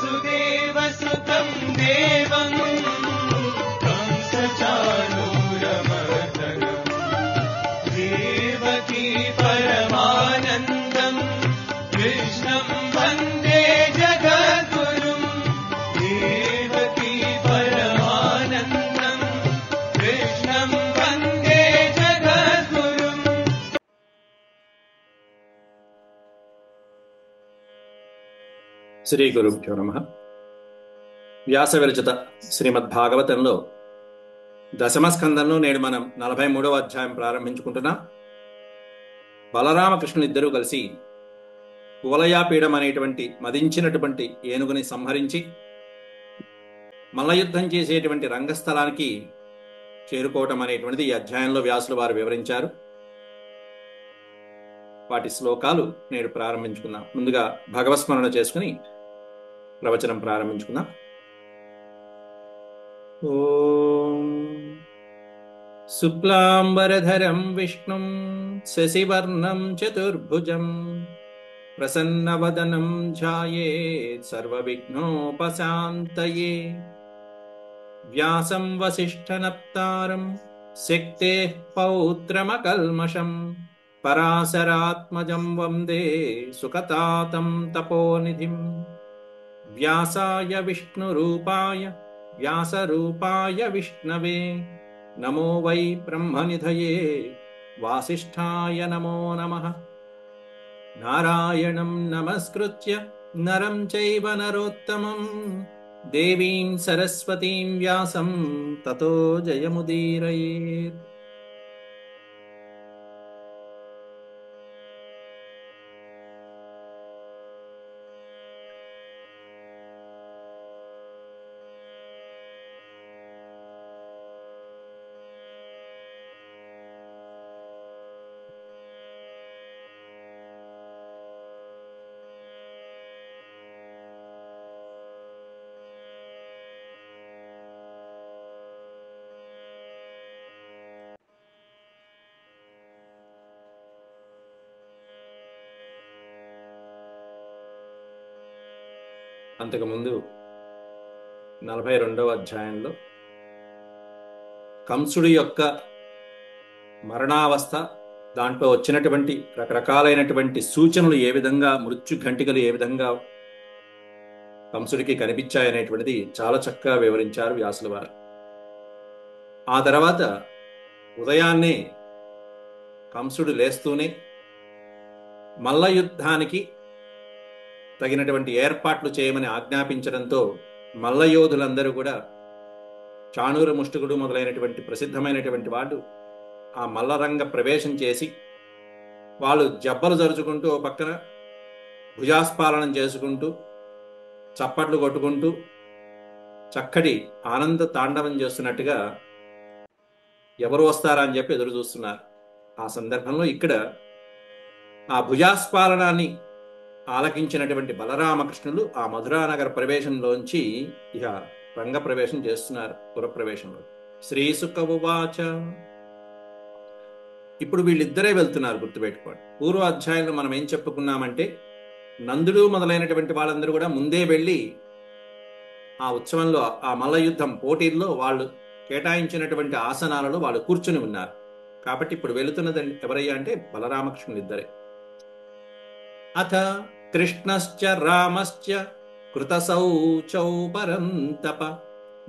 वसुदेवसुतं देवं कंसचाणूरमर्दनं देवकी परमानन्दं कृष्णं वन्दे जगद्गुरुं देवकी परमानन्दं कृष्णं वन्दे जगद्गुरुम्। శ్రీ గురుభ్యో నమః. వ్యాస విరచిత శ్రీమద్భాగవతంలో దశమస్కందంలో నేడు మనం 43వ అధ్యాయం ప్రారంభించుకుంటున్నాం. బలరామకృష్ణులు ఇద్దరూ కలిసి కువలయాపీడం అనేటువంటి మదించినటువంటి ఏనుగుని సంహరించి మల్లయుద్ధం చేసేటువంటి రంగస్థలానికి చేరుకోవటం అనేటువంటిది ఈ అధ్యాయంలో వ్యాసులు వారు వివరించారు. వాటి శ్లోకాలు నేడు ప్రారంభించుకుందాం. ముందుగా భగవత్స్మరణ చేసుకుని ప్రవచనం ప్రారంభించుకుందాం. ఓం శుక్లాంబరధరం విష్ణుం శశివర్ణం చతుర్భుజం ప్రసన్నవదనం ధ్యాయేత్ సర్వవిఘ్నోపశాంతయే వ్యాసం వసిష్ఠనప్తారం శక్తేః పౌత్రమకల్మషం పరాశరాత్మజం వందే సుఖతాతం తపోనిధిం వ్యాసాయ విష్ణురూపాయ వ్యాసరూపాయ విష్ణవే నమో వై బ్రహ్మనిధయే వాసిష్ఠాయ నమో నమః. నారాయణం నమస్కృత్య నరం చైవ నరోత్తమం దేవీం సరస్వతీం వ్యాసం తతో జయముదీరయేత్. అంతకుముందు 42వ అధ్యాయంలో కంసుడి యొక్క మరణావస్థ, దాంట్లో వచ్చినటువంటి రకరకాలైనటువంటి సూచనలు ఏ విధంగా, మృత్యు ఘంటికలు ఏ విధంగా కంసుడికి కనిపించాయనేటువంటిది చాలా చక్కగా వివరించారు వ్యాసుల వారు. ఆ తర్వాత ఉదయాన్నే కంసుడు లేస్తూనే మల్ల యుద్ధానికి తగినటువంటి ఏర్పాట్లు చేయమని ఆజ్ఞాపించడంతో మల్లయోధులందరూ కూడా చాణూర ముష్టికుడు మొదలైనటువంటి ప్రసిద్ధమైనటువంటి వాళ్ళు ఆ మల్లరంగ ప్రవేశం చేసి వాళ్ళు జబ్బలు జరుచుకుంటూ ఓ పక్కన భుజాస్పాలనం చేసుకుంటూ చప్పట్లు కొట్టుకుంటూ చక్కటి ఆనంద తాండవం చేస్తున్నట్టుగా ఎవరు వస్తారా అని చెప్పి ఎదురు చూస్తున్నారు. ఆ సందర్భంలో ఇక్కడ ఆ భుజాస్పాలనాన్ని ఆలకించినటువంటి బలరామకృష్ణులు ఆ మధురానగర ప్రవేశంలోంచి ఇక రంగ ప్రవేశం చేస్తున్నారు. పురప్రవేశంలో శ్రీసుక ఉవాచ. ఇప్పుడు వీళ్ళిద్దరే వెళ్తున్నారు, గుర్తుపెట్టుకోండి. పూర్వ అధ్యాయంలో మనం ఏం చెప్పుకున్నామంటే నందుడు మొదలైనటువంటి వాళ్ళందరూ కూడా ముందే వెళ్ళి ఆ ఉత్సవంలో, ఆ మల్లయుద్ధం పోటీల్లో వాళ్ళు కేటాయించినటువంటి ఆసనాలలో వాళ్ళు కూర్చుని ఉన్నారు. కాబట్టి ఇప్పుడు వెళుతున్నది ఎవరయ్యా అంటే బలరామకృష్ణులు ఇద్దరే. అథ కృష్ణశ్చ రామశ్చ కృతశౌచౌ పరంతప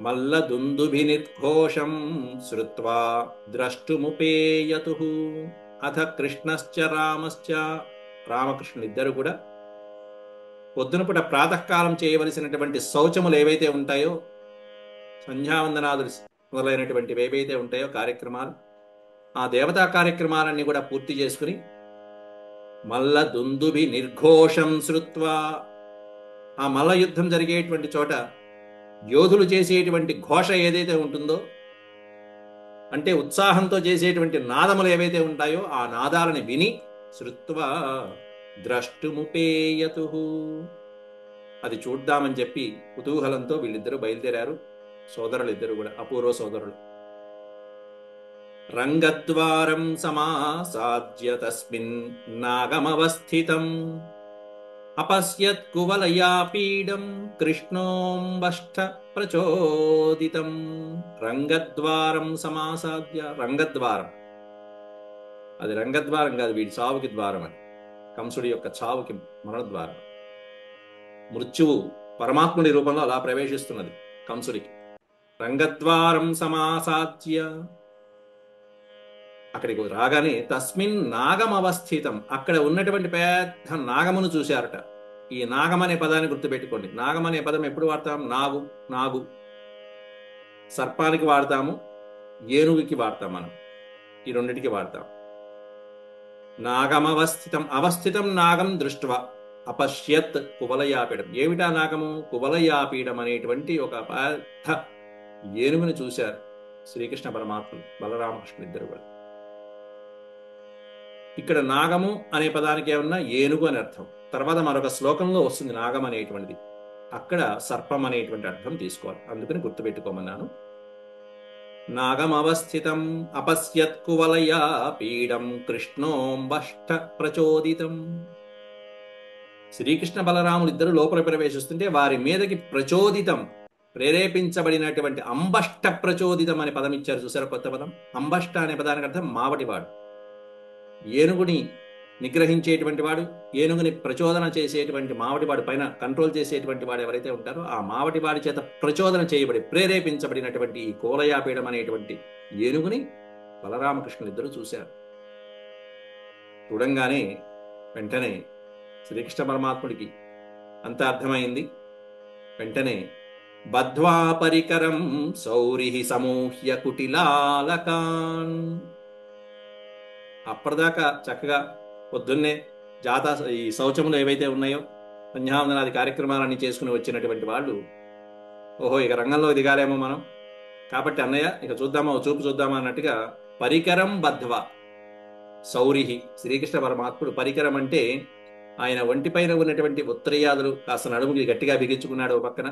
మల్లదుందుభినిర్ఘోషం శ్రుత్వా ద్రష్టుముపేయతుః. అథ కృష్ణశ్చ రామశ్చ, రామకృష్ణులిద్దరు కూడా పొద్దునపూట ప్రాతకాలం చేయవలసినటువంటి శౌచములు ఏవైతే ఉంటాయో, సంధ్యావందనాదులు మొదలైనటువంటివి ఏవైతే ఉంటాయో కార్యక్రమాలు, ఆ దేవతా కార్యక్రమాలన్నీ కూడా పూర్తి చేసుకుని మల్ల దుందుభి నిర్ఘోషం శ్రుత్వా, ఆ మల్ల యుద్ధం జరిగేటువంటి చోట యోధులు చేసేటువంటి ఘోష ఏదైతే ఉంటుందో, అంటే ఉత్సాహంతో చేసేటువంటి నాదములు ఏవైతే ఉంటాయో ఆ నాదాలని విని శ్రుత్వా ద్రష్టుముపేయతుః, అది చూద్దామని చెప్పి కుతూహలంతో వీళ్ళిద్దరూ బయలుదేరారు. సోదరులు ఇద్దరు కూడా అపూర్వ సోదరులు. రంగద్వారం సమాసాద్య తస్మిన్ నాగమవస్థితం అపశ్యత్ కువలయాపీడం కృష్ణోంబష్ట ప్రచోదితం రంగద్వారం సమాసాద్య. రంగద్వారం, అది రంగద్వారం కాదు, వీడి చావుకి ద్వారం. అది కంసుడి యొక్క చావుకి మరణద్వారం. మృత్యువు పరమాత్ముడి రూపంలో అలా ప్రవేశిస్తున్నది కంసుడికి. రంగద్వారం సమాసాద్య, అక్కడికి రాగానే తస్మిన్ నాగం అవస్థితం, అక్కడ ఉన్నటువంటి పెద్ద నాగమును చూశారట. ఈ నాగం అనే పదాన్ని గుర్తుపెట్టుకోండి. నాగం అనే పదం ఎప్పుడు వాడతాం? నాగు, నాగు. సర్పానికి వాడతాము, ఏనుగుకి వాడతాం, మనం ఈ రెండింటికి వాడతాం. నాగమవస్థితం, అవస్థితం నాగం దృష్ట్వా అపశ్యత్ కువలయాపీడం. ఏమిటా నాగము? కువలయాపీడం అనేటువంటి ఒక పెద్ద ఏనుగుని చూశారు శ్రీకృష్ణ పరమాత్ములు, బలరామకృష్ణ ఇద్దరు కూడా. ఇక్కడ నాగము అనే పదానికి ఏమన్నా ఏనుగు అని అర్థం. తర్వాత మరొక శ్లోకంలో వస్తుంది నాగం అనేటువంటిది, అక్కడ సర్పం అనేటువంటి అర్థం తీసుకోవాలి. అందుకని గుర్తుపెట్టుకోమన్నాను. నాగమవస్థితం అపశ్యత్ కువలయా పీడం కృష్ణోంబష్ట ప్రచోదితం. శ్రీకృష్ణ బలరాములు ఇద్దరు లోపల ప్రవేశిస్తుంటే వారి మీదకి ప్రచోదితం, ప్రేరేపించబడినటువంటి, అంబష్ట ప్రచోదితం అనే పదం ఇచ్చారు చూసారా, కొత్త పదం. అంబష్ట అనే పదానికి అర్థం మావటివాడు, ఏనుగుని నిగ్రహించేటువంటి వాడు, ఏనుగుని ప్రచోదన చేసేటువంటి మావటివాడు, పైన కంట్రోల్ చేసేటువంటి వాడు ఎవరైతే ఉంటారో ఆ మావటివాడి చేత ప్రచోదన చేయబడి ప్రేరేపించబడినటువంటి ఈ కోలయాపీడం అనేటువంటి ఏనుగుని బలరామకృష్ణులు ఇద్దరు చూశారు. చూడంగానే వెంటనే శ్రీకృష్ణ పరమాత్ముడికి అంత అర్థమైంది. వెంటనే బద్ధ్వా పరికరం సౌరిః సమూహ్య కుటిలాలకాన్. అప్పటిదాకా చక్కగా పొద్దున్నే ఈ శౌచములు ఏవైతే ఉన్నాయో సంధ్యావందనాది కార్యక్రమాలన్నీ చేసుకుని వచ్చినటువంటి వాళ్ళు, ఓహో ఇక రంగంలో దిగాలేమో మనం, కాబట్టి అన్నయ్య ఇక చూద్దామా, చూపు చూద్దామా అన్నట్టుగా పరికరం బద్ధ్వా సౌరిః. శ్రీకృష్ణ పరమాత్ముడు పరికరం అంటే ఆయన ఒంటిపైన ఉన్నటువంటి ఉత్తరీయాదులు కాస్త నడుముకి గట్టిగా బిగించుకున్నాడు ఓ పక్కన,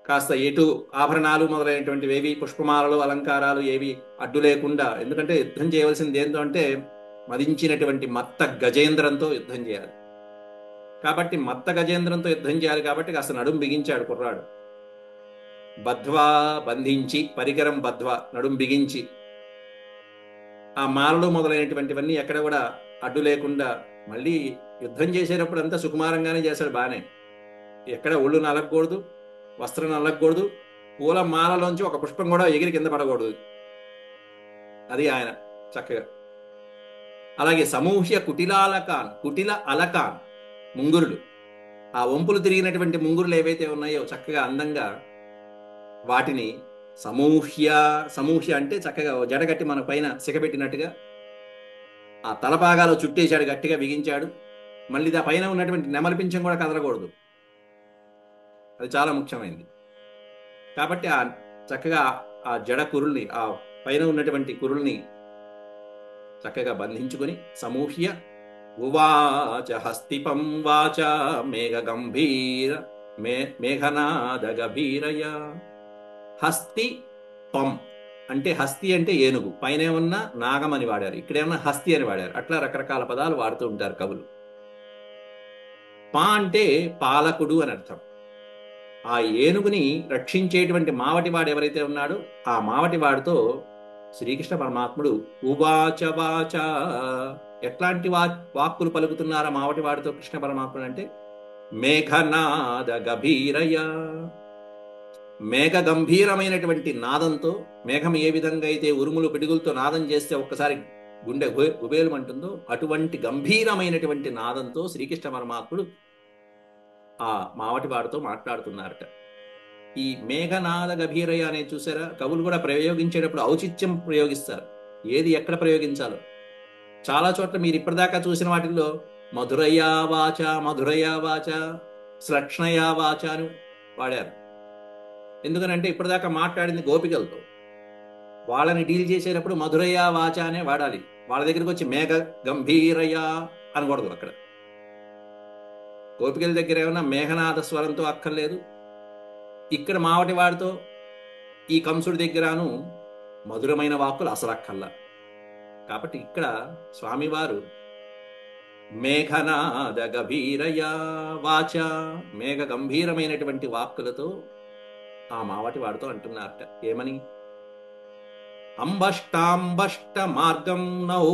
కాస్త ఎటు ఆభరణాలు మొదలైనటువంటివి ఏవి, పుష్పమాలలు అలంకారాలు ఏవి అడ్డు లేకుండా. ఎందుకంటే యుద్ధం చేయవలసింది ఏంటో అంటే మదించినటువంటి మత్త గజేంద్రంతో యుద్ధం చేయాలి. కాబట్టి మత్త గజేంద్రంతో యుద్ధం చేయాలి కాబట్టి కాస్త నడుము బిగించాడు కుర్రాడు. బద్ధ్వా బంధించి, పరికరం బద్ధ్వా నడుము బిగించి, ఆ మాలలు మొదలైనటువంటివన్నీ ఎక్కడ కూడా అడ్డు లేకుండా. మళ్ళీ యుద్ధం చేసేటప్పుడు అంతా సుకుమారంగానే చేశాడు, బానే. ఎక్కడ ఒళ్ళు నలగకూడదు, వస్త్రం నలగకూడదు, పూల మాలలోంచి ఒక పుష్పం కూడా ఎగిరి కింద పడకూడదు. అది ఆయన చక్కగా. అలాగే సమూహ్య కుటిలాలకాన్, కుటిల అలకాన్ ముంగురులు, ఆ వంపులు తిరిగినటువంటి ముంగురులు ఏవైతే ఉన్నాయో చక్కగా అందంగా వాటిని సమూహ్య, సమూహ్య అంటే చక్కగా జడగట్టి మన పైన సిగబెట్టినట్టుగా ఆ తలపాగాలో చుట్టేశాడు, గట్టిగా బిగించాడు. మళ్ళీ ఆ పైన ఉన్నటువంటి నెమలి పింఛం కూడా కదలకూడదు, అది చాలా ముఖ్యమైనది. కాబట్టి ఆ చక్కగా ఆ జడ కురుల్ని, ఆ పైన ఉన్నటువంటి కురుల్ని చక్కగా బంధించుకొని సమూహ్య ఉవాచ హస్తిపం వాచ మేఘ గంభీర మేఘనాద గభీరయ. హస్తి పం అంటే, హస్తి అంటే ఏనుగు, పైన ఉన్న నాగం అని వాడారు, ఇక్కడేమన్నా హస్తి అని వాడారు. అట్లా రకరకాల పదాలు వాడుతూ ఉంటారు కవులు. పా అంటే పాలకుడు అని అర్థం. ఆ ఏనుగుని రక్షించేటువంటి మావటివాడు ఎవరైతే ఉన్నాడో ఆ మావటివాడితో శ్రీకృష్ణ పరమాత్ముడు ఉవాచ వాచ, ఎట్లాంటి వాక్కులు పలుకుతున్నారా మావటివాడితో కృష్ణ పరమాత్ముడు అంటే, మేఘనాద గభీరయ, మేఘ గంభీరమైనటువంటి నాదంతో, మేఘం ఏ విధంగా అయితే ఉరుములు పిడుగులతో నాదం చేస్తే ఒక్కసారి గుండె గుబేలుమంటుందో అటువంటి గంభీరమైనటువంటి నాదంతో శ్రీకృష్ణ పరమాత్ముడు ఆ మావటివాడితో మాట్లాడుతున్నారట. ఈ మేఘనాద గభీరయ అనేది చూసారా, కవులు కూడా ప్రయోగించేటప్పుడు ఔచిత్యం ప్రయోగిస్తారు, ఏది ఎక్కడ ప్రయోగించాలో. చాలా చోట్ల మీరు ఇప్పటిదాకా చూసిన వాటిల్లో మధురయా వాచ, మధురయా వాచ, శ్లక్ష్ణయా వాచ అని వాడారు. ఎందుకనంటే ఇప్పటిదాకా మాట్లాడింది గోపికలతో, వాళ్ళని డీల్ చేసేటప్పుడు మధురయా వాచ అనే వాడాలి. వాళ్ళ దగ్గరికి వచ్చి మేఘ గంభీరయా అనకూడదు. అక్కడ గోపికల దగ్గర ఏమన్నా మేఘనాథ స్వరంతో అక్కర్లేదు, ఇక్కడ మావటి వాడితో ఈ కంసుడి దగ్గరను మధురమైన వాక్కులు అసలు అక్కర్లా. కాబట్టి ఇక్కడ స్వామివారు మేఘనాద గభీరయా వాచ, మేఘ గంభీరమైనటువంటి వాక్కులతో ఆ మావటి వాడితో అంటున్నారట. ఏమని? అంబష్టాంబష్ట మార్గం నౌ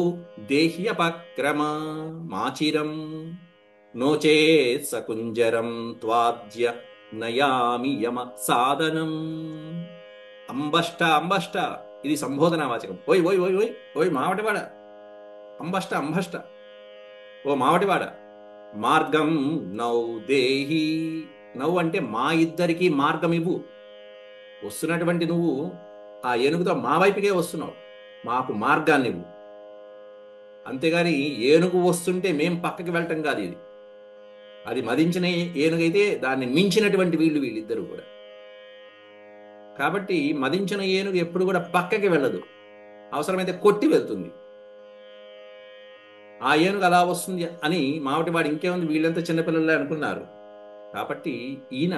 దేహ్యపక్రమ మాచిరం నోచేత్ సకుంజరం త్వాద్య నయామి యమ సాధనం. అంబష్ట అంబష్ట, ఇది సంబోధన వాచకం. ఓయ్ ఓయ్ ఓయ్ ఓయ్ ఓయ్ మావటివాడ, అంబష్ట అంబష్ట, ఓ మావటివాడ. మార్గం నౌ దేహి, నౌ అంటే మా ఇద్దరికి మార్గం ఇవ్వు. వస్తున్నటువంటి నువ్వు ఆ ఏనుగుతో మా వైపుకే వస్తున్నావు, మాకు మార్గాన్ని ఇవ్వు. అంతేగాని ఏనుగు వస్తుంటే మేం పక్కకి వెళ్ళటం కాదు. ఇది అది మదించిన ఏనుగైతే దాన్ని మించినటువంటి వీళ్ళిద్దరూ కూడా. కాబట్టి మదించిన ఏనుగు ఎప్పుడు కూడా పక్కకి వెళ్ళదు, అవసరమైతే కొట్టి వెళ్తుంది. ఆ ఏనుగు అలా వస్తుంది అని మావటివాడు ఇంకేముంది వీళ్ళంతా చిన్నపిల్లలే అనుకున్నారు. కాబట్టి ఈయన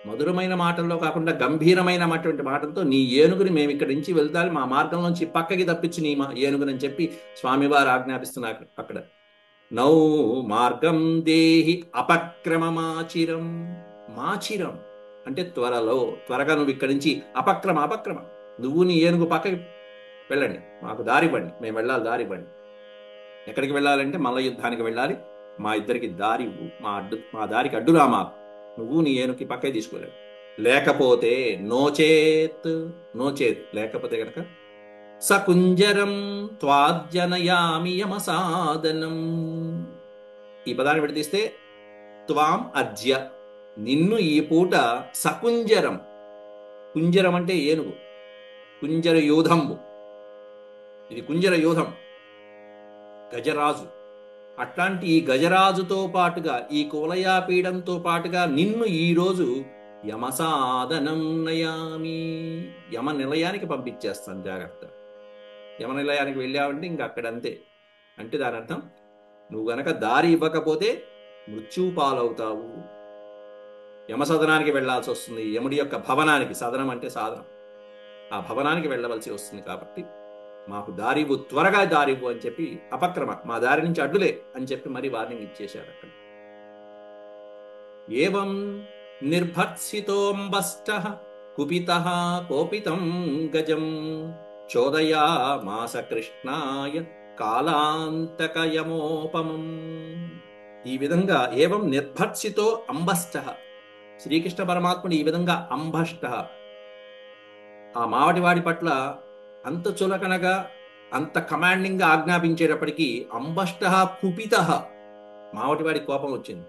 మధురమైన మాటల్లో కాకుండా గంభీరమైన మాటలతో నీ ఏనుగుని మేము ఇక్కడి నుంచి వెళ్తాలి, మా మార్గం నుంచి పక్కకి తప్పించి నీ ఏనుగునని చెప్పి స్వామివారు ఆజ్ఞాపిస్తున్నారు అక్కడ. నౌ మార్గం దేహి అపక్రమమాచిరం. మాచిరం అంటే త్వరగా నువ్వు ఇక్కడి నుంచి అపక్రమ నువ్వు నీ ఏనుగు పక్కకి వెళ్ళండి, మాకు దారి ఇవ్వండి, మేము వెళ్ళాలి, దారి ఇవ్వండి. ఎక్కడికి వెళ్ళాలంటే మల్ల యుద్ధానికి వెళ్ళాలి, మా ఇద్దరికి దారి, మా దారికి అడ్డురా, మాకు నువ్వు నీ ఏనుగుకి పక్కకి తీసుకోలేవు. లేకపోతే నోచేత్ లేకపోతే కనుక సకుంజరం త్వాద్యనయామి యమ సాధనం. ఈ పదాన్ని విడదీస్తే త్వాం అద్య, నిన్ను ఈ పూట సకుంజరం, కుంజరం అంటే ఏనుగు, కుంజర యోధంబు, ఇది కుంజర యోధం, గజరాజు. అట్లాంటి ఈ గజరాజుతో పాటుగా ఈ కువలయాపీడంతో పాటుగా నిన్ను ఈరోజు యమసాధనం నయామి, యమ నిలయానికి పంపించేస్తాను, జాగ్రత్త. యమ నిలయానికి వెళ్ళావంటే ఇంక అక్కడంతే. అంటే దాని అర్థం నువ్వు గనక దారి ఇవ్వకపోతే మృత్యువు పాలవుతావు, యమసదనానికి వెళ్లాల్సి వస్తుంది, యముడి యొక్క భవనానికి. సదనం అంటే సాధనం, ఆ భవనానికి వెళ్ళవలసి వస్తుంది. కాబట్టి మాకు దారివు, త్వరగా దారివు అని చెప్పి, అపక్రమ మా దారి నుంచి అడ్డులే అని చెప్పి మరి వార్నింగ్ ఇచ్చేశారు అక్కడ. ఏవం నిర్భర్సితోంబష్టః కుపితః కోపితం గజం చోదయామాస కృష్ణాయ కాలాంతకయమోపమం. ఈ విధంగా ఏవం నిర్భర్సితో అంబష్టః, శ్రీకృష్ణ పరమాత్ముడు ఈ విధంగా అంబష్టః, ఆ మావటివాడి పట్ల అంత చులకనగా అంత కమాండింగ్ గా ఆజ్ఞాపించేటప్పటికీ అంబష్టః కుపితః, మావటివాడి కోపం వచ్చింది.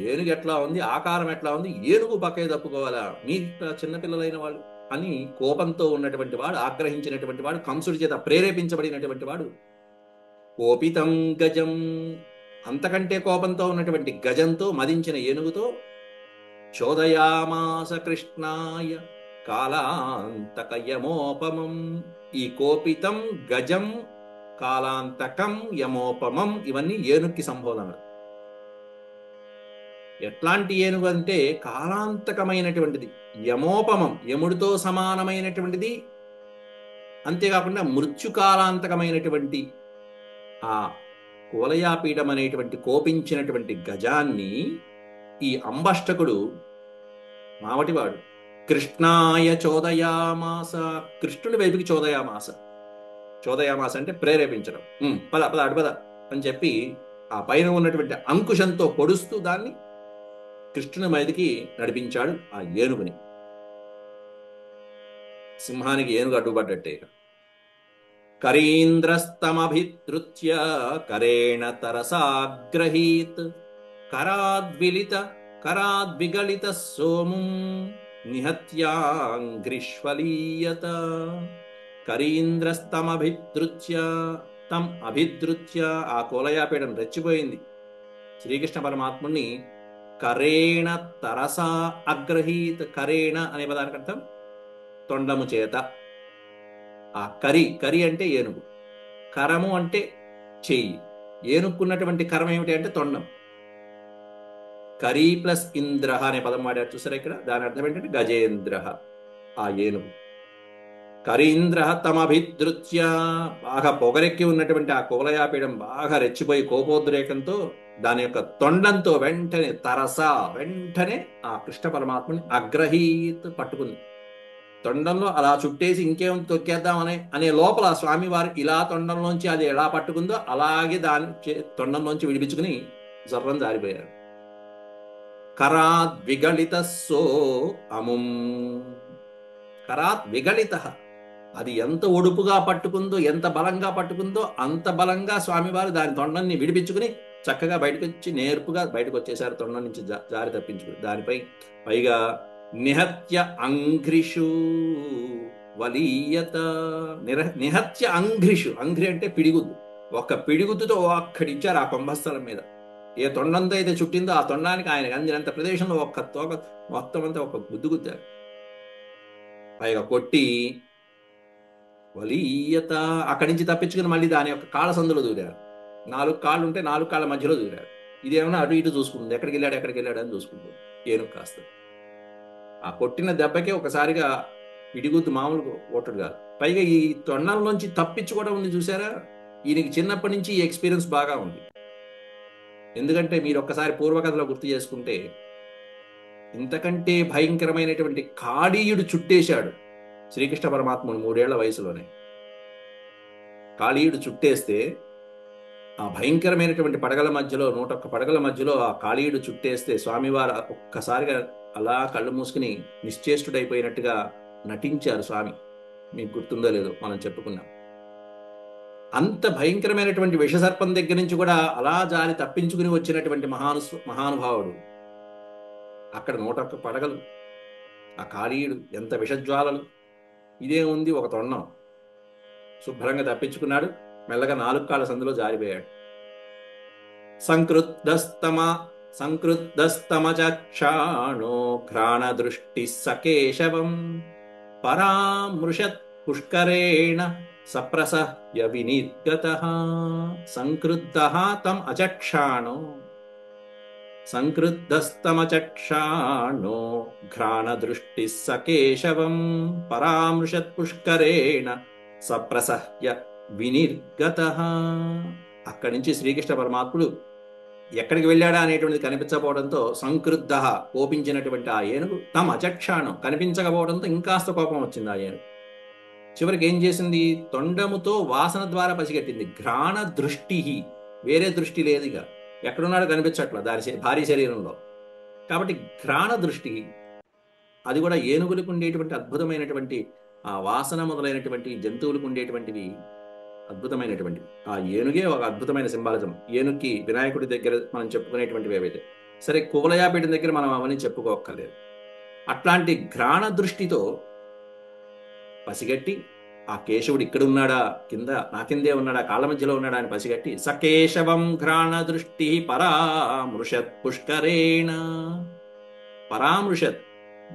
ఏనుగు ఎట్లా ఉంది, ఆకారం ఎట్లా ఉంది, ఏనుగు పక్కకి తప్పుకోవాలా, మీ చిన్నపిల్లలైన వాళ్ళు అని కోపంతో ఉన్నటువంటి వాడు, ఆగ్రహించినటువంటి వాడు, కంసుడి చేత ప్రేరేపించబడినటువంటి వాడు. కోపితం గజం, అంతకంటే కోపంతో ఉన్నటువంటి గజంతో, మదించిన ఏనుగుతో, చోదయామాస కృష్ణాయ కాలాంతకయమోపమం. ఈ కోపితం, గజం, కాలాంతకం, యమోపమం ఇవన్నీ ఏనుగుకి సంబోధనలు. ఎట్లాంటి ఏనుగు అంటే కాలాంతకమైనటువంటిది, యమోపమం యముడితో సమానమైనటువంటిది, అంతేకాకుండా మృత్యుకాలాంతకమైనటువంటి ఆ కువలయాపీఠం అనేటువంటి కోపించినటువంటి గజాన్ని ఈ అంబష్టకుడు మావటివాడు కృష్ణాయ చోదయామాస, కృష్ణుడి వైపుకి చోదయామాస. చోదయామాస అంటే ప్రేరేపించడం, పద పద అడుపద అని చెప్పి ఆ పైన ఉన్నటువంటి అంకుశంతో పొడుస్తూ దాన్ని కృష్ణుని మీదకి నడిపించాడు ఆ ఏనుగుని. సింహానికి ఏనుగు అడ్డుపడ్డట్టే. కరీంద్రస్తమభితృత్య కరేణ తరసాగ్రహీత్ కరాద్విగలిత సోముం నిహత్యాంగ్రిష్వలీయత. కరీంద్రస్తమభితృత్య, తం అభిధృత్య, ఆ కువలయాపీఠం రెచ్చిపోయింది. శ్రీకృష్ణ పరమాత్ముని కరేణ తరసా అగ్రహీత్, కరేణ అనే పదానికి అర్థం తొండము చేత. ఆ కరి అంటే ఏనుగు, కరము అంటే చెయ్యి. ఏనుక్కున్నటువంటి కరం ఏమిటి అంటే తొండం. కరీ ప్లస్ ఇంద్ర అనే పదం వాడారు చూసారా ఇక్కడ, దాని అర్థం ఏంటంటే గజేంద్ర, ఆ ఏనుగు. కరీంద్ర తమభిదృత్య, బాగా పొగరెక్కి ఉన్నటువంటి ఆ కువలయాపీఠం బాగా రెచ్చిపోయి కోపోద్రేకంతో దాని యొక్క తొండంతో వెంటనే వెంటనే ఆ కృష్ణ పరమాత్మని అగ్రహీత్ పట్టుకుంది. తొండంలో అలా చుట్టేసి ఇంకేం తొక్కేద్దామనే అనే లోపల స్వామివారు ఇలా తొండంలోంచి అది ఎలా పట్టుకుందో అలాగే దాని తొండంలోంచి విడిపించుకుని జర్రం జారిపోయారు. కరాత్ విగళిత సో అముం, కరాత్ విగళిత, అది ఎంత ఒడుపుగా పట్టుకుందో, ఎంత బలంగా పట్టుకుందో అంత బలంగా స్వామివారు దాని తొండాన్ని విడిపించుకుని చక్కగా బయటకు వచ్చి నేర్పుగా బయటకు వచ్చేసారు. తొండం నుంచి జారి తప్పించుకుని దానిపై పైగా నిహత్య అంఘ్రిషు వలీయత, నిహత్య అంఘ్రిషు, అంఘ్రి అంటే పిడిగుద్దు, ఒక్క పిడిగుద్దుతో అక్కడిచ్చారు ఆ కుంభస్థలం మీద. ఏ తొండంతో అయితే చుట్టిందో ఆ తొండానికి ఆయనకు అందినంత ప్రదేశంలో ఒక్క తోక మొత్తం అంతా ఒక గుద్దు గుద్దారు. పైగా కొట్టి వలీయత, అక్కడి నుంచి తప్పించుకుని మళ్ళీ దాని యొక్క కాళ్ళ సందులో దూరారు. 4 కాళ్ళు ఉంటే 4 కాళ్ళ మధ్యలో దూరారు. ఇదేమన్నా అటు ఇటు చూసుకుంటుంది, ఎక్కడికి వెళ్ళాడు అని చూసుకుంటుంది. ఏనుగు కాస్త ఆ కొట్టిన దెబ్బకే ఒకసారిగా పిడిగుద్దు మామూలు కొట్టడు కాదు. పైగా ఈ తొండంలోంచి తప్పించుకోవడం ఉంది చూసారా, ఈయనకి చిన్నప్పటి నుంచి ఈ ఎక్స్పీరియన్స్ బాగా ఉంది. ఎందుకంటే మీరు ఒక్కసారి పూర్వకథలో గుర్తు చేసుకుంటే, ఇంతకంటే భయంకరమైనటువంటి కాళీయుడు చుట్టేశాడు శ్రీకృష్ణ పరమాత్మను 3 ఏళ్ల వయసులోనే. కాళీయుడు చుట్టేస్తే ఆ భయంకరమైనటువంటి పడగల మధ్యలో 101 పడగల మధ్యలో ఆ కాళీయుడు చుట్టేస్తే స్వామివారు ఒక్కసారిగా అలా కళ్ళు మూసుకుని నిశ్చేష్టుడైపోయినట్టుగా నటించారు స్వామి. మీకు గుర్తుందో లేదో మనం చెప్పుకున్నాం. అంత భయంకరమైనటువంటి విషసర్పం దగ్గర నుంచి కూడా అలా జారి తప్పించుకుని వచ్చినటువంటి మహానుభావుడు. అక్కడ 101 పడగలు, ఆ కాళీయుడు ఎంత విషజ్వాలలు. ఇదే ఉంది ఒక తొండం. శుభ్రంగా తప్పించుకున్నాడు. మెల్లగా 4 కాళ్ళ సందులో జారిపోయాడు. సంకృద్దస్తమచక్షాణో ఘ్రాణ దృష్టి సకేశవం పరామృషత్ పుష్కరేణ సప్రసహ్య వినిర్గతః. సంకృద్దః తం అచక్షాణో, సంకృద్దస్తమచక్షాణో ఘ్రాణ దృష్టి సకేశవం పరామృషత్ పుష్కరేణ సప్రసహ్య వినిర్గతః. అక్కడి నుంచి శ్రీకృష్ణ పరమాత్ముడు ఎక్కడికి వెళ్ళాడా అనేటువంటిది కనిపించకపోవడంతో సంకృద్ధ, కోపించినటువంటి ఆ ఏనుగు తమ అచక్షాణం, కనిపించకపోవడంతో ఇంకాస్త కోపం వచ్చింది ఆ ఏనుగు. చివరికి ఏం చేసింది, తొండముతో వాసన ద్వారా పసిగట్టింది. ఘ్రాణ దృష్టి, వేరే దృష్టి లేదు, ఇక ఎక్కడున్నాడో కనిపించట్ల దాని భారీ శరీరంలో. కాబట్టి ఘ్రాణ దృష్టి, అది కూడా ఏనుగులకు ఉండేటువంటి అద్భుతమైనటువంటి ఆ వాసన మొదలైనటువంటి జంతువులకు ఉండేటువంటివి అద్భుతమైనటువంటివి. ఆ ఏనుగే ఒక అద్భుతమైన సింబాలిజం. ఏనుగుకి వినాయకుడి దగ్గర మనం చెప్పుకునేటువంటివి ఏవైతే సరే, కువలయాపీఠం దగ్గర మనం అవన్నీ చెప్పుకోక్కర్లేదు. అట్లాంటి ఘ్రాణ దృష్టితో పసిగట్టి ఆ కేశవుడు ఇక్కడ ఉన్నాడా, కింద నా కిందే ఉన్నాడా, కాళ్ళ మధ్యలో ఉన్నాడా అని పసిగట్టి సకేశవం ఘ్రాణ దృష్టి పరామృషత్ పుష్కరేణ, పరామృషత్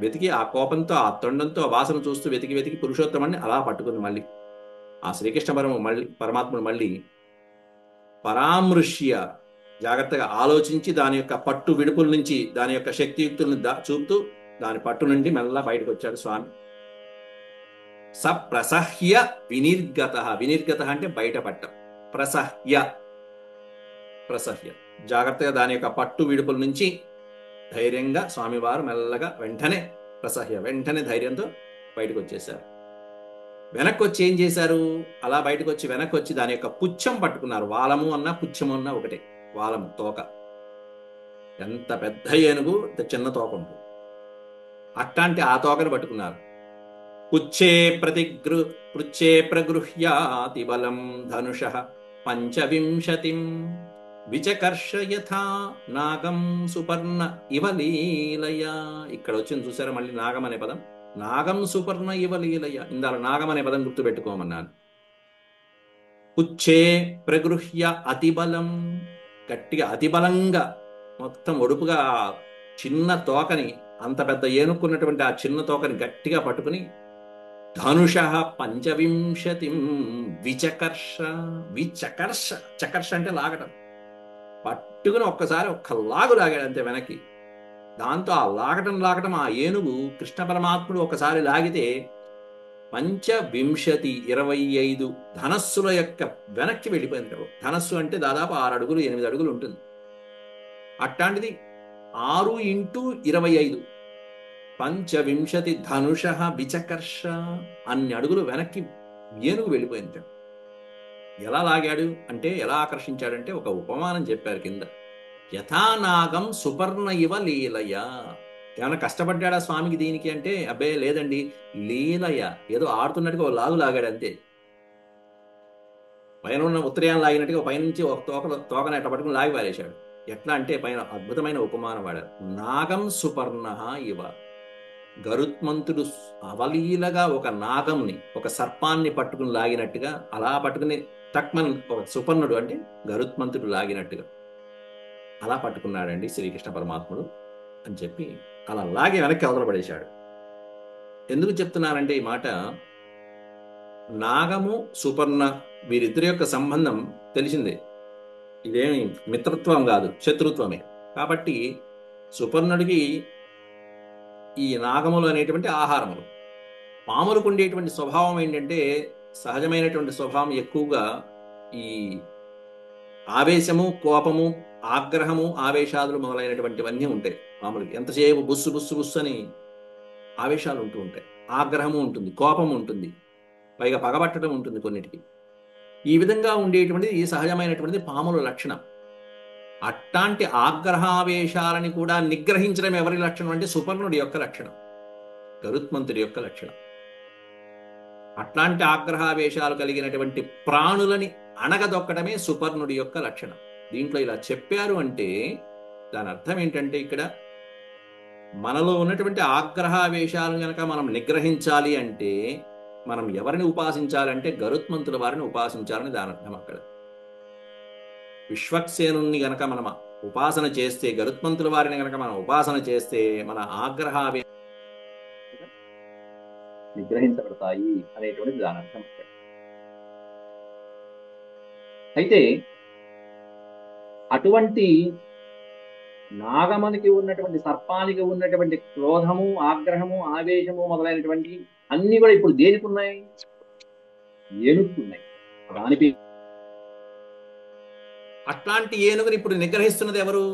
వెతికి ఆ కోపంతో ఆ తొండంతో వాసన చూస్తూ వెతికి వెతికి పురుషోత్తమాన్ని అలా పట్టుకుంది. మళ్ళీ ఆ శ్రీకృష్ణ పరమాత్ముడు మళ్ళీ పరామృష్య జాగ్రత్తగా ఆలోచించి దాని యొక్క పట్టు విడుపుల నుంచి దాని యొక్క శక్తియుక్తులను చూపుతూ దాని పట్టు నుండి మెల్లగా బయటకు వచ్చాడు స్వామి. సప్రసహ్య వినిర్గత, వినిర్గత అంటే బయటపట్ట, ప్రసహ్య జాగ్రత్తగా దాని యొక్క పట్టు విడుపుల నుంచి ధైర్యంగా స్వామివారు మెల్లగా వెంటనే వెంటనే ధైర్యంతో బయటకు వచ్చేశారు. వెనక్కి వచ్చి ఏం చేశారు, అలా బయటకు వచ్చి వెనక్కి వచ్చి దాని యొక్క పుచ్చం పట్టుకున్నారు. వాలము అన్నా పుచ్చము అన్నా ఒకటే. వాలము తోక, ఎంత పెద్ద ఏనుగు చిన్న తోక ఉంటుంది, అట్లాంటి ఆ తోకను పట్టుకున్నారు. పృచ్చే ప్రగృహ్యాతి బలం ధనుషః 25 విచకర్ష యథా నాగం సుపర్ణ ఇవ లీలయ. ఇక్కడ వచ్చింది చూసారా మళ్ళీ నాగం అనే పదం. నాగం సుపర్ణ ఇవ లీలయ, ఇందాల నాగం అనే పదం గుర్తు పెట్టుకోమన్నాను. పుచ్చే ప్రగృహ్య అతిబలం, గట్టిగా అతిబలంగా మొత్తం ఒడుపుగా చిన్న తోకని, అంత పెద్ద ఏనుక్కున్నటువంటి ఆ చిన్న తోకని గట్టిగా పట్టుకుని ధనుషః 25 విచకర్ష, చకర్ష అంటే లాగటం, పట్టుకుని ఒక్కసారి ఒక్క లాగు లాగాడు అంతే వెనక్కి. దాంతో ఆ లాగటం ఆ ఏనుగు కృష్ణ పరమాత్ముడు ఒకసారి లాగితే పంచవింశతి 25 ధనస్సుల యొక్క వెనక్కి వెళ్ళిపోయింది. ధనస్సు అంటే దాదాపు 6 అడుగులు 8 అడుగులు ఉంటుంది. అట్లాంటిది 6 ఇంటూ 25 పంచవింశతి ధనుష విచకర్ష అన్ని అడుగులు వెనక్కి ఏనుగు వెళ్ళిపోయింది. ఎలా లాగాడు అంటే, ఎలా ఆకర్షించాడంటే ఒక ఉపమానం చెప్పారు కింద. యథానాగం సుపర్ణ ఇవ లీలయ. ఏమైనా కష్టపడ్డాడా స్వామికి దీనికి అంటే, అబ్బే లేదండి, లీలయ ఏదో ఆడుతున్నట్టుగా ఓ లాగు లాగాడు అంతే. పైన ఉన్న ఉత్తరాయణం లాగినట్టుగా పైనుంచి ఒక తోకన ఎట్లా పట్టుకుని లాగి పారేశాడు. ఎట్లా అంటే పైన అద్భుతమైన ఉపమానం వాడారు. నాగం సుపర్ణ ఇవ. గరుత్మంతుడు అవలీలగా ఒక నాగంని, ఒక సర్పాన్ని పట్టుకుని లాగినట్టుగా, అలా పట్టుకుని టక్మన్ ఒక సుపర్ణుడు అంటే గరుత్మంతుడు లాగినట్టుగా అలా పట్టుకున్నాడండి శ్రీకృష్ణ పరమాత్ముడు అని చెప్పి అలా లాగి వెనక్కి అవతలపడేశాడు. ఎందుకు చెప్తున్నానంటే ఈ మాట, నాగము సుపర్ణ వీరిద్దరి యొక్క సంబంధం తెలిసిందే. ఇదేమి మిత్రత్వం కాదు, శత్రుత్వమే. కాబట్టి సుపర్ణుడికి ఈ నాగములు అనేటువంటి ఆహారములు. పాములకు ఉండేటువంటి స్వభావం ఏంటంటే, సహజమైనటువంటి స్వభావం ఎక్కువగా ఈ ఆవేశము, కోపము, ఆగ్రహము, ఆవేశాదులు మొదలైనటువంటివన్నీ ఉంటాయి పాములకి. ఎంతసేపు బుస్సు బుస్సు బుస్సు అని ఆవేశాలు ఉంటూ ఉంటాయి. ఆగ్రహము ఉంటుంది, కోపం ఉంటుంది, పైగా పగబట్టడం ఉంటుంది కొన్నిటికి. ఈ విధంగా ఉండేటువంటిది ఈ సహజమైనటువంటిది పాముల లక్షణం. అట్లాంటి ఆగ్రహావేశాలని కూడా నిగ్రహించడం ఎవరి లక్షణం అంటే సుపర్ణుడి యొక్క లక్షణం, గరుత్మంతుడి యొక్క లక్షణం. అట్లాంటి ఆగ్రహావేశాలు కలిగినటువంటి ప్రాణులని అణగదొక్కడమే సుపర్ణుడి యొక్క లక్షణం. దీంట్లో ఇలా చెప్పారు అంటే దాని అర్థం ఏంటంటే, ఇక్కడ మనలో ఉన్నటువంటి ఆగ్రహావేశాలను కనుక మనం నిగ్రహించాలి అంటే మనం ఎవరిని ఉపాసించాలంటే గరుత్మంతుల వారిని ఉపాసించాలని దాని అర్థం. అక్కడ విశ్వక్సేనుని గనక మనం ఉపాసన చేస్తే, గరుత్మంతుల వారిని గనక మనం ఉపాసన చేస్తే మన ఆగ్రహావే నిగ్రహించబడతాయి అనేటువంటిది దాని అర్థం. అయితే అటువంటి నాగమునికి ఉన్నటువంటి, సర్పానికి ఉన్నటువంటి క్రోధము, ఆగ్రహము, ఆవేశము మొదలైనటువంటి అన్ని కూడా ఇప్పుడు దేనికి ఉన్నాయి? ఏనుగుకున్నాయి. దానిపై అట్లాంటి ఏనుగుని ఇప్పుడు నిగ్రహిస్తున్నది ఎవరు?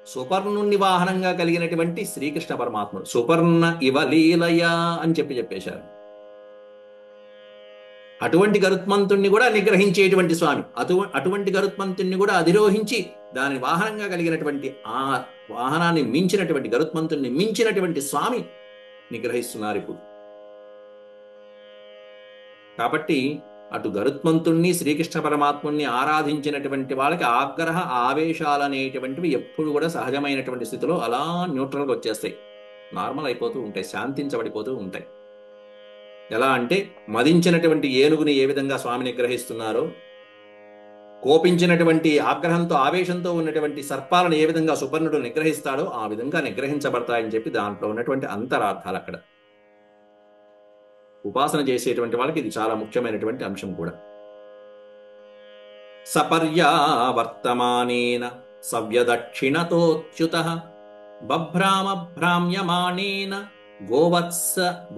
సుపర్ణుని వాహనంగా కలిగినటువంటి శ్రీకృష్ణ పరమాత్ముడు. సుపర్ణ ఇవ లీలయ అని చెప్పేశారు. అటువంటి గరుత్మంతుణ్ణి కూడా నిగ్రహించేటువంటి స్వామి, అటువంటి గరుత్మంతుణ్ణి కూడా అధిరోహించి దాని వాహనంగా కలిగినటువంటి ఆ వాహనాన్ని మించినటువంటి, గరుత్మంతుణ్ణి మించినటువంటి స్వామి నిగ్రహిస్తున్నారు ఇప్పుడు. కాబట్టి అటు గరుత్మంతుణ్ణి, శ్రీకృష్ణ పరమాత్ముణ్ణి ఆరాధించినటువంటి వాళ్ళకి ఆగ్రహ ఆవేశాలు అనేటువంటివి ఎప్పుడు కూడా సహజమైనటువంటి స్థితిలో అలా న్యూట్రల్గా వచ్చేస్తాయి, నార్మల్ అయిపోతూ ఉంటాయి, శాంతించబడిపోతూ ఉంటాయి. ఎలా అంటే, మదించినటువంటి ఏనుగుని ఏ విధంగా స్వామి నిగ్రహిస్తున్నారో, కోపించినటువంటి ఆగ్రహంతో ఆవేశంతో ఉన్నటువంటి సర్పాలను ఏ విధంగా సుపర్ణుడు నిగ్రహిస్తాడో ఆ విధంగా నిగ్రహించబడతాయని చెప్పి దాంట్లో ఉన్నటువంటి అంతరార్థాలు అక్కడ. ఉపాసన చేసేటువంటి వాళ్ళకి ఇది చాలా ముఖ్యమైనటువంటి అంశం కూడా. సపర్యావర్తమానేన సవ్యదక్షిణతోచ్యుతః బభ్రామ భ్రామ్యమానేన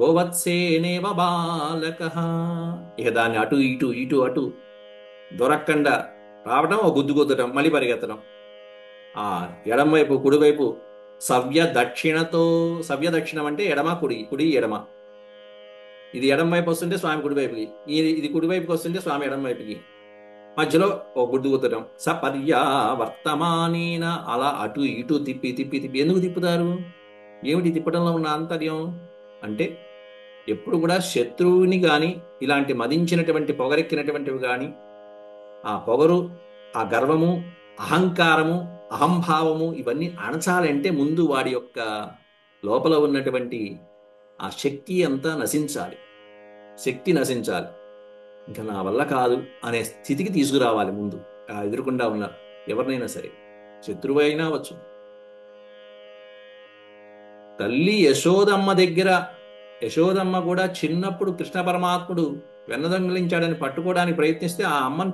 గోవత్సేనేవ బాలకః. ఇక దాన్ని అటు ఇటు ఇటు అటు దొరక్కండా రావడం, ఓ గుద్దు గుద్దడం, మళ్ళీ పరిగెత్తడం. ఎడమ వైపు కుడివైపు సవ్య దక్షిణతో, సవ్య దక్షిణం అంటే ఎడమ కుడి, కుడి ఎడమ. ఇది ఎడమ వైపు వస్తుంటే స్వామి కుడివైపుకి, ఇది కుడివైపుకి వస్తుంటే స్వామి ఎడమ వైపుకి, మధ్యలో ఓ గుడ్డు గుద్దడం. సపర్యావర్తమానేన, అలా అటు ఇటు తిప్పి తిప్పి తిప్పి. ఎందుకు తిప్పుతారు? ఏమిటి తిప్పడంలో ఉన్న ఆంతర్యం అంటే, ఎప్పుడు కూడా శత్రువుని కానీ, ఇలాంటి మదించినటువంటి పొగరెక్కినటువంటివి కానీ, ఆ పొగరు, ఆ గర్వము, అహంకారము, అహంభావము ఇవన్నీ అణచాలంటే ముందు వాడి యొక్క లోపల ఉన్నటువంటి ఆ శక్తి అంతా నశించాలి. శక్తి నశించాలి. ఇంకా నా వల్ల కాదు అనే స్థితికి తీసుకురావాలి ముందు ఆ ఎదురుకుండా ఉన్న ఎవరినైనా సరే, శత్రువు అయినా అవచ్చు. తల్లి యశోదమ్మ దగ్గర, యశోదమ్మ కూడా చిన్నప్పుడు కృష్ణ పరమాత్ముడు వెన్నదొంగిలించాడని పట్టుకోవడానికి ప్రయత్నిస్తే ఆ అమ్మను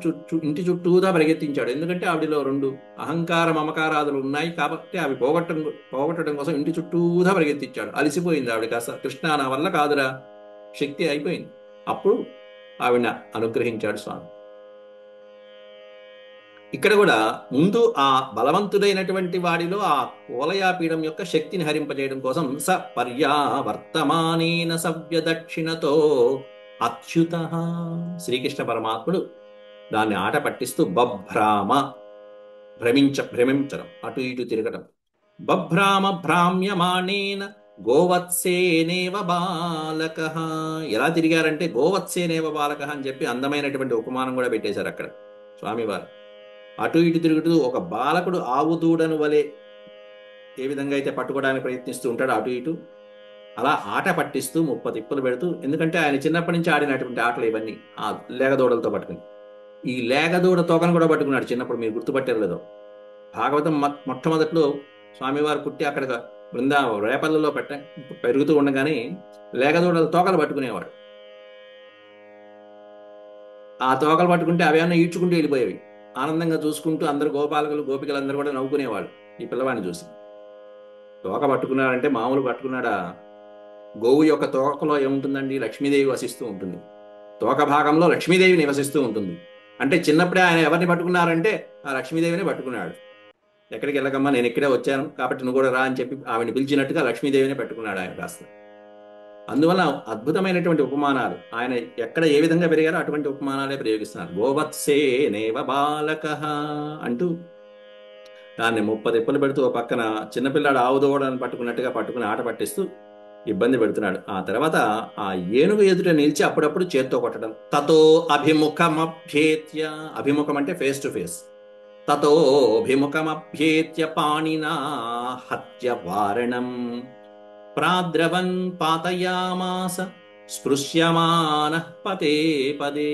ఇంటి చుట్టూదా పరిగెత్తించాడు. ఎందుకంటే ఆవిడలో 2 అహంకార మమకారాదులు ఉన్నాయి కాబట్టి అవి పోగొట్టడం కోసం ఇంటి చుట్టూదా పరిగెత్తించాడు. అలసిపోయింది ఆవిడ కాస్త. కృష్ణ నా వల్ల కాదురా, శక్తి అయిపోయింది. అప్పుడు ఆవిడ అనుగ్రహించాడు స్వామి. ఇక్కడ కూడా ముందు ఆ బలవంతుడైనటువంటి వాడిలో ఆ కువలయాపీఠం యొక్క శక్తిని హరింపజేయడం కోసం స పర్యావర్తమానేన సవ్య దక్షిణతో అచ్యుత శ్రీకృష్ణ పరమాత్ముడు దాన్ని ఆట పట్టిస్తూ బభ్రామ భ్రమించడం, అటు ఇటు తిరగడం. బభ్రామ భ్రామ్యమాణేన గోవత్సేనేవ బాలక. ఎలా తిరిగారంటే గోవత్సేనేవ బాలక అని చెప్పి అందమైనటువంటి ఉపమానం కూడా పెట్టేశారు అక్కడ స్వామివారు. అటు ఇటు తిరుగుతూ ఒక బాలకుడు ఆవు దూడను వలె ఏ విధంగా అయితే పట్టుకోవడానికి ప్రయత్నిస్తూ ఉంటాడో అటు ఇటు అలా ఆట పట్టిస్తూ 30 తిప్పులు పెడుతూ, ఎందుకంటే ఆయన చిన్నప్పటి నుంచి ఆడినటువంటి ఆటలు ఇవన్నీ ఆ లేగదూడలతో పట్టుకుని. ఈ లేగదూడ తోకను కూడా పట్టుకున్నాడు చిన్నప్పుడు, మీరు గుర్తుపట్టారు లేదో. భాగవతం మొట్టమొదట్లో స్వామివారు పుట్టి అక్కడ రేపల్లలో పెరుగుతూ ఉండగానే లేగదూడల తోకలు పట్టుకునేవాడు. ఆ తోకలు పట్టుకుంటే అవేమన్నా ఈడ్చుకుంటూ వెళ్ళిపోయేవి. ఆనందంగా చూసుకుంటూ అందరు గోపాలకులు గోపికలందరూ కూడా నవ్వుకునేవాళ్ళు ఈ పిల్లవాడిని చూసి. తోక పట్టుకున్నాడంటే మామూలు పట్టుకున్నాడా? గోవు యొక్క తోకలో ఏముంటుందండి? లక్ష్మీదేవి వసిస్తూ ఉంటుంది. తోక భాగంలో లక్ష్మీదేవి నివసిస్తూ ఉంటుంది. అంటే చిన్నప్పుడే ఆయన ఎవరిని పట్టుకున్నారంటే ఆ లక్ష్మీదేవిని పట్టుకున్నాడు. ఎక్కడికి వెళ్ళకమ్మా, నేను ఇక్కడే వచ్చాను కాబట్టి నువ్వు కూడా రా అని చెప్పి ఆవిడని పిలిచినట్టుగా లక్ష్మీదేవిని పెట్టుకున్నాడు ఆయన కాస్త. అందువల్ల అద్భుతమైనటువంటి ఉపమానాలు ఆయన ఎక్కడ ఏ విధంగా పెరిగారో అటువంటి ఉపమానాలే ప్రయోగిస్తున్నారు. గోవత్సేనేవ బాలక అంటూ దాన్ని 30 తిప్పలు పెడుతూ ఓ పక్కన చిన్నపిల్లాడు ఆవుదోవడాన్ని పట్టుకున్నట్టుగా పట్టుకుని ఆట పట్టిస్తూ ఇబ్బంది పెడుతున్నాడు. ఆ తర్వాత ఆ ఏనుగు ఎదుట నిలిచి అప్పుడప్పుడు చేత్తో కొట్టడం. తతో అభిముఖమభ్యేత్య, అభిముఖం అంటే ఫేస్ టు ఫేస్. తతో అభిముఖమభ్యేత్య పాణినా హత్య వారణం ప్రాద్రవన్ పాతయామాస స్పృశ్యమాన పదే పదే.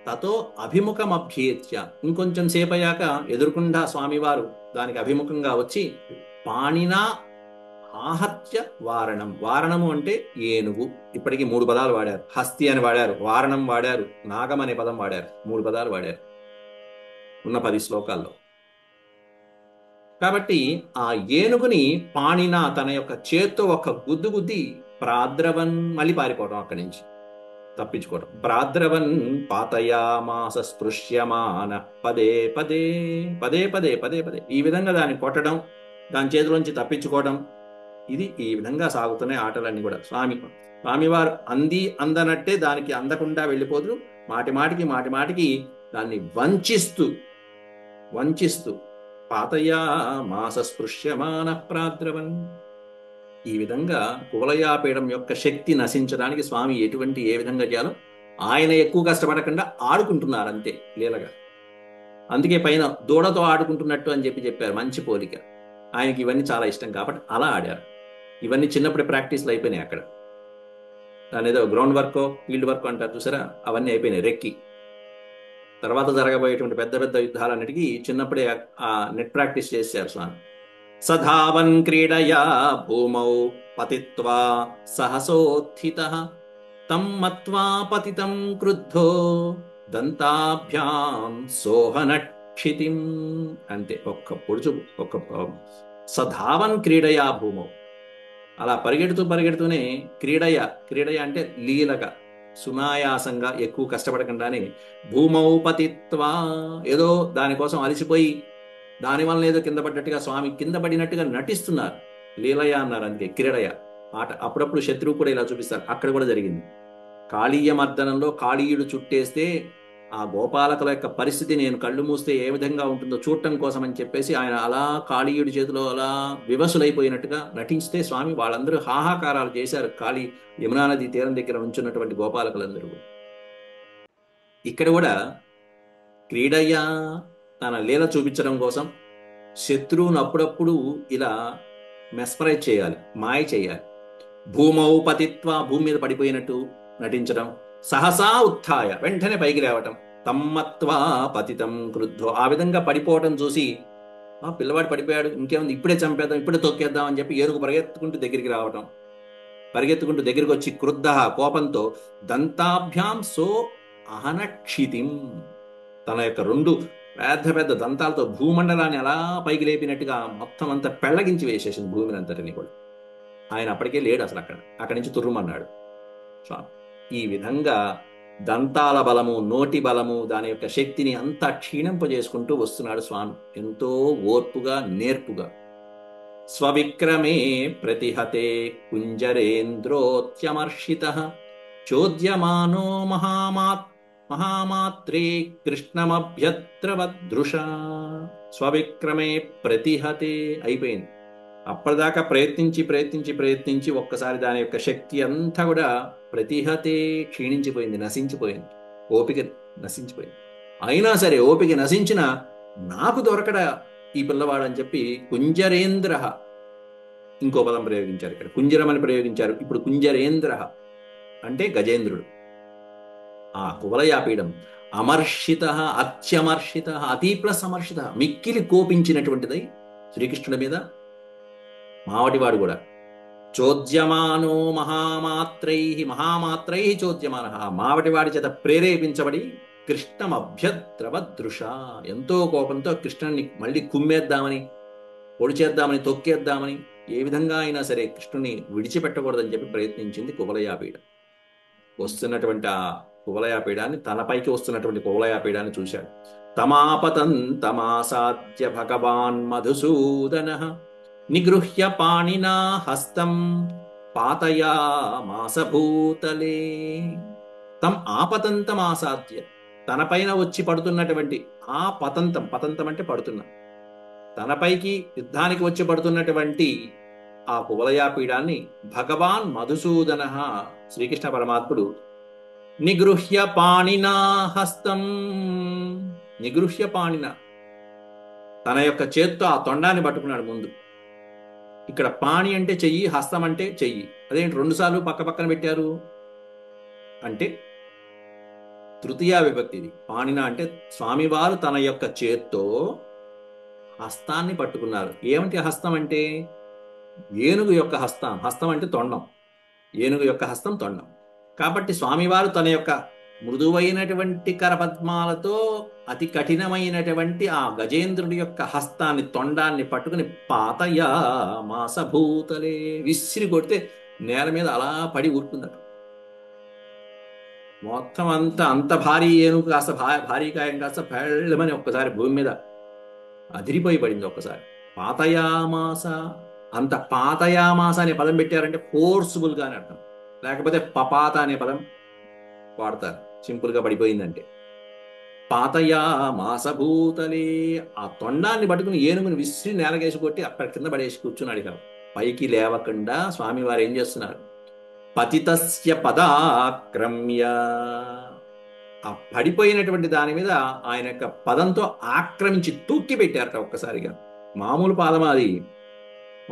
తతో అభిముఖమభ్యేత్య, ఇంకొంచెం సేపయ్యాక ఎదురుకుండా స్వామివారు దానికి అభిముఖంగా వచ్చి పాణినా ఆహత్య వారణం. వారణము అంటే ఏనుగు. ఇప్పటికీ 3 పదాలు వాడారు. హస్తి అని వాడారు, వారణం వాడారు, నాగం అనే పదం వాడారు. 3 పదాలు వాడారు ఉన్న 10 శ్లోకాల్లో. కాబట్టి ఆ ఏనుగుని పాణిన తన యొక్క చేత్తో ఒక గుద్దు గుద్ది ప్రాద్రవన్, మళ్ళీ పారిపోవడం, అక్కడి నుంచి తప్పించుకోవడం. ప్రాద్రవన్ పాతయామాస స్పృశ్యమాన పదే పదే పదే పదే పదే పదే. ఈ విధంగా దాన్ని కొట్టడం, దాని చేతిలోంచి తప్పించుకోవడం, ఇది ఈ విధంగా సాగుతున్నాయి ఆటలన్నీ కూడా. స్వామివారు అందనట్టే దానికి అందకుండా వెళ్ళిపోతూ మాటి మాటికి దాన్ని వంచిస్తూ పాతయామాస స్పృశ్యమాన ప్రాద్రవన్. ఈ విధంగా కువలయాపీఠం యొక్క శక్తి నశించడానికి స్వామి ఏ విధంగా చేయాలో ఆయన ఎక్కువ కష్టపడకుండా ఆడుకుంటున్నారు అంతే లీలగా. అందుకే పైన దూడతో ఆడుకుంటున్నట్టు అని చెప్పారు. మంచి పోలిక. ఆయనకి ఇవన్నీ చాలా ఇష్టం కాబట్టి అలా ఆడారు. ఇవన్నీ చిన్నప్పుడే ప్రాక్టీస్లు అయిపోయినాయి అక్కడ. దాని ఏదో గ్రౌండ్ వర్కో ఫీల్డ్ వర్క్ అంటారు చూసారా, అవన్నీ అయిపోయినాయి రెక్కి. తర్వాత జరగబోయేటువంటి పెద్ద యుద్ధాలన్నిటికీ చిన్నప్పుడే ఆ నెట్ ప్రాక్టీస్ చేశారు స్వామి. సధావన్ క్రీడయా భూమౌ పతిత్వా సహసోత్థితః తం మత్వా పతితం క్రుద్ధో దంతాభ్యాం సోహనక్షితిం. అంతే, ఒక్క పొడుచు, సధావన్ క్రీడయా భూమౌ, అలా పరిగెడుతూనే క్రీడయ అంటే లీలగా, సునాయాసంగా, ఎక్కువ కష్టపడకుండానే భూమౌ పతిత్వా, ఏదో దానికోసం అలసిపోయి దానివల్ల ఏదో కింద పడ్డట్టుగా స్వామి కింద పడినట్టుగా నటిస్తున్నారు. లీలయ అన్నారు, అందుకే క్రీడయ ఆట. అప్పుడప్పుడు శత్రువు కూడా ఇలా చూపిస్తారు. అక్కడ కూడా జరిగింది. కాళీయ మర్దనంలో కాళీయుడు చుట్టేస్తే ఆ గోపాలకుల యొక్క పరిస్థితి నేను కళ్ళు మూస్తే ఏ విధంగా ఉంటుందో చూడటం కోసం అని చెప్పేసి ఆయన అలా కాళీయుడి చేతిలో అలా వివసులైపోయినట్టుగా నటిస్తే స్వామి వాళ్ళందరూ హాహాకారాలు చేశారు. కాళీ యమునా నది తీరం దగ్గర ఉంచున్నటువంటి గోపాలకులందరూ. ఇక్కడ కూడా క్రీడయ్య తన లీల చూపించడం కోసం శత్రువును అప్పుడప్పుడు ఇలా మెస్పరైజ్ చేయాలి, మాయ చేయాలి. భూమౌ పతిత్వ, భూమి మీద పడిపోయినట్టు నటించడం. సహసా ఉత్థాయ, వెంటనే పైకి లేవటం. తమ్మత్వా పతితం క్రుద్ధో, ఆ విధంగా పడిపోవటం చూసి ఆ పిల్లవాడు పడిపోయాడు, ఇంకేముంది, ఇప్పుడే చంపేద్దాం, ఇప్పుడే తొక్కేద్దాం అని చెప్పి ఏనుగు పరిగెత్తుకుంటూ దగ్గరికి రావటం. పరిగెత్తుకుంటూ దగ్గరికి వచ్చి క్రుద్ధ, కోపంతో దంతాభ్యాం సో అహనక్షితిం, తన యొక్క 2 పెద్ద దంతాలతో భూమండలాన్ని అలా పైకి లేపినట్టుగా మొత్తం అంతా పెళ్లగించి వేసేసింది భూమిని అంతటిని కూడా. ఆయన అప్పటికే లేడు అసలు అక్కడి నుంచి తుర్రుమన్నాడు. స్వామి. ఈ విధంగా దంతాల బలము, నోటి బలము, దాని యొక్క శక్తిని అంతా క్షీణింపజేసుకుంటూ వస్తున్నాడు స్వామి, ఎంతో ఓర్పుగా, నేర్పుగా. స్వవిక్రమే ప్రతిహతే కుంజరేంద్రోత్యమర్షితః చోద్యమానో మహామాత్రే కృష్ణమభ్యత్రవదృషా. స్వవిక్రమే ప్రతిహతే అయిపోయింది. అప్పటిదాకా ప్రయత్నించి ప్రయత్నించి ప్రయత్నించి ఒక్కసారి దాని యొక్క శక్తి అంతా కూడా ప్రతిహతే క్షీణించిపోయింది, నశించిపోయింది. ఓపిక నశించిపోయింది. అయినా సరే ఓపిక నశించిన నాకు దొరకడా ఈ పిల్లవాడు అని చెప్పి కుంజరేంద్ర, ఇంకో పదం ప్రయోగించారు ఇక్కడ, కుంజరం అని ప్రయోగించారు. ఇప్పుడు కుంజరేంద్ర అంటే గజేంద్రుడు. ఆ కువలయాపీడం అమర్షిత, అత్యమర్షిత, అతి ప్లస్ అమర్షిత, మిక్కిలి కోపించినటువంటిదై శ్రీకృష్ణుడి మీద. మావటివాడు కూడా చోద్యమానో మహామాత్రై చోద్యమాన, మావటివాడి చేత ప్రేరేపించబడి కృష్ణమభ్యద్రవదృష, ఎంతో కోపంతో కృష్ణుని మళ్ళీ కుమ్మేద్దామని, పొడిచేద్దామని, తొక్కేద్దామని, ఏ విధంగా అయినా సరే కృష్ణుని విడిచిపెట్టకూడదని చెప్పి ప్రయత్నించింది కువలయాపీడం. వస్తున్నటువంటి ఆ కువలయాపీడాన్ని, తనపైకి వస్తున్నటువంటి కువలయాపీడాన్ని చూశాడు. తమాపతంతమాసాద్య భగవాన్ మధుసూదన నిగృహ్య పాణినా హస్తం పాతయామాస భూతలే. తం ఆపతంతమాసాద్య, తనపైన వచ్చి పడుతున్నటువంటి ఆ పతంతం, పతంతం అంటే పడుతున్న, తనపైకి యుద్ధానికి వచ్చి పడుతున్నటువంటి ఆ కువలయాపీడాన్ని భగవాన్ మధుసూదన, శ్రీకృష్ణ పరమాత్ముడు నిగృహ్య పాణినా హస్తం, నిగృహ్య పాణిన, తన యొక్క చేత్తో ఆ తొండాన్ని పట్టుకున్నాడు ముందు. ఇక్కడ పాణి అంటే చెయ్యి, హస్తం అంటే చెయ్యి. అదేంటి రెండుసార్లు పక్క పక్కన పెట్టారు అంటే తృతీయ విభక్తి ఇది. పాణిన అంటే స్వామివారు తన యొక్క చేత్తో హస్తాన్ని పట్టుకున్నారు. ఏమిటి హస్తం అంటే? ఏనుగు యొక్క హస్తం. హస్తం అంటే తొండం, ఏనుగు యొక్క హస్తం తొండం. కాబట్టి స్వామివారు తన యొక్క మృదువైనటువంటి కరపద్మాలతో అతి కఠినమైనటువంటి ఆ గజేంద్రుడి యొక్క హస్తాన్ని, తొండాన్ని పట్టుకుని పాతయామాస భూతలే, విసిరి కొడితే నేల మీద అలా పడి ఊరుకుందట. మొత్తం అంత భారీ ఏనుగు కాస్త భారీ కాయం కాస్త పెళ్ళమని ఒక్కసారి భూమి మీద అదిరిపోయి పడింది ఒక్కసారి. పాతయామాస, అంత పాతయామాస అనే పదం పెట్టారంటే ఫోర్స్ఫుల్ గా అని అర్థం. లేకపోతే పపాత అనే పదం వాడతారు సింపుల్ గా పడిపోయిందంటే. పాతయామాస భూతలే, ఆ తొండాన్ని పట్టుకుని ఏనుగుని విసిరి నేలకేసి కొట్టి అక్కడ కింద పడేసి కూర్చున్నాడు. ఇక పైకి లేవకుండా స్వామివారు ఏం చేస్తున్నారు? పతితస్య పదాక్రమ్య, ఆ పడిపోయినటువంటి దాని మీద ఆయన యొక్క పదంతో ఆక్రమించి తూక్కి పెట్టారట ఒక్కసారిగా. మామూలు పాదం అది,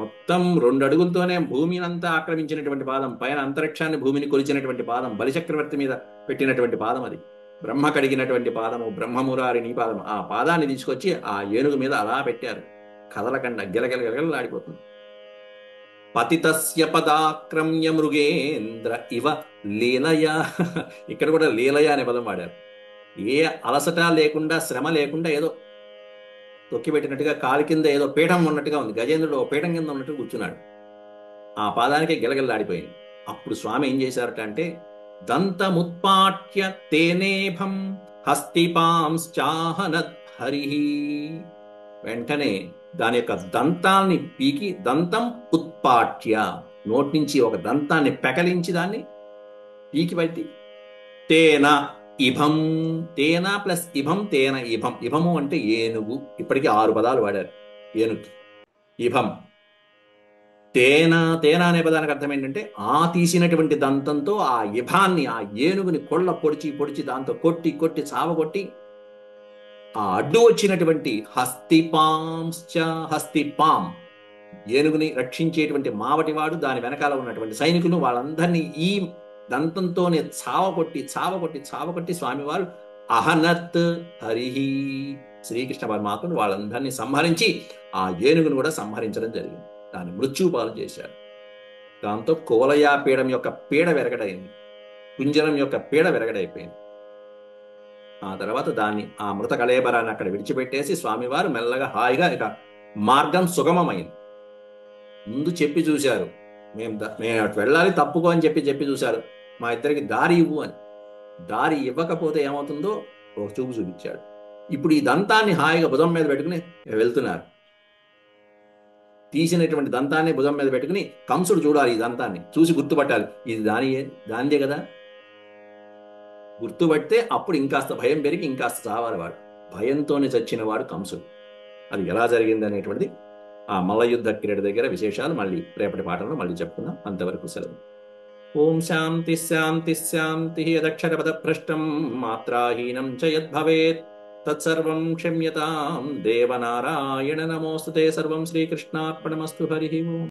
మొత్తం 2 అడుగులతోనే భూమిని అంతా ఆక్రమించినటువంటి పాదం, పైన అంతరిక్షాన్ని భూమిని కొలిచినటువంటి పాదం, బలిచక్రవర్తి మీద పెట్టినటువంటి పాదం అది. బ్రహ్మ కడిగినటువంటి పాదము, బ్రహ్మమురారిని పాదము. ఆ పాదాన్ని తీసుకొచ్చి ఆ ఏనుగు మీద అలా పెట్టారు, కదలకండ గిలగిలగిలగిలాడిపోతుంది. పతితస్య పదాక్రమ్య మృగేంద్ర ఇవ లీలయ, ఇక్కడ కూడా లీలయ అనే పదం వాడారు. ఏ అలసట లేకుండా, శ్రమ లేకుండా ఏదో తొక్కిపెట్టినట్టుగా, కాలి కింద ఏదో పీఠం ఉన్నట్టుగా ఉంది. గజేంద్రుడు ఓ పీఠం కింద ఉన్నట్టు కూర్చున్నాడు. ఆ పాదానికి గిలగిల్లాడిపోయింది. అప్పుడు స్వామి ఏం చేశారట అంటే, దంతముత్పాట్య తేనేభం హస్తిపాంశ్చాహనత్ హరి, వెంటనే దాని యొక్క దంతాన్ని పీకి, దంతం ఉత్పాట్య, నోటి నుంచి ఒక దంతాన్ని పెకలించి దాన్ని పీకి పట్టి, తేన ఇభం, తేన ప్లస్ ఇభం, తేన ఇభం. ఇభము అంటే ఏనుగు. ఇప్పటికీ 6 పదాలు వాడారు ఏనుగు. ఇభం, తేన, తేన అనే పదానికి అర్థం ఏంటంటే ఆ తీసినటువంటి దంతంతో ఆ ఇభాన్ని, ఆ ఏనుగుని కొళ్ళ పొడిచి పొడిచి దాంతో కొట్టి కొట్టి చావగొట్టి, ఆ అడ్డు వచ్చినటువంటి హస్తిపాంశ్చ, హస్తిపాం ఏనుగుని రక్షించేటువంటి మావటివాడు, దాని వెనకాల ఉన్నటువంటి సైనికులు, వాళ్ళందరినీ ఈ దంతంతోనే చావకొట్టి చావకొట్టి చావకొట్టి స్వామివారు అహనత్ హరిహి, శ్రీకృష్ణ పరమాత్ముడు వాళ్ళందరినీ సంహరించి ఆ ఏనుగును కూడా సంహరించడం జరిగింది. దాన్ని మృత్యుపాలు చేశారు. దాంతో కువలయాపీడం యొక్క పీడ వెరగడైంది, కుంజరం యొక్క పీడ వెరగడైపోయింది. ఆ తర్వాత దాన్ని, ఆ మృత కళేబరాన్ని అక్కడ విడిచిపెట్టేసి స్వామివారు మెల్లగా హాయిగా ఇక మార్గం సుగమమైంది. ముందు చెప్పి చూశారు, మేము అటు వెళ్ళాలి తప్పుకో అని చెప్పి చూశారు. మా ఇద్దరికి దారి ఇవ్వు అని. దారి ఇవ్వకపోతే ఏమవుతుందో ఒక చూపు చూపించాడు. ఇప్పుడు ఈ దంతాన్ని హాయిగా భుజం మీద పెట్టుకుని వెళ్తున్నారు. తీసినటువంటి దంతాన్ని భుజం మీద పెట్టుకుని కంసుడు చూడాలి, ఈ దంతాన్ని చూసి గుర్తుపట్టాలి, ఇది దానిదే కదా. గుర్తుపడితే అప్పుడు ఇంకాస్త భయం పెరిగి ఇంకాస్త చావాలి వాడు. భయంతోనే చచ్చిన వాడు కంసుడు. అది ఎలా జరిగింది అనేటువంటిది ఆ మల్లయుద్ధ క్రీడ దగ్గర విశేషాలు మళ్ళీ రేపటి పాఠంలో మళ్ళీ చెప్పుకుందాం. అంతవరకు సెలవు. ఓం శాంతి శాంతి శాంతి. యదక్షరపద భ్రష్టం మాత్రాహీనం చ యద్భవేత్ తత్సర్వం క్షమ్యతాం దేవనారాయణ నమోస్తుతే. సర్వం శ్రీకృష్ణార్పణమస్తు. హరి ఓం.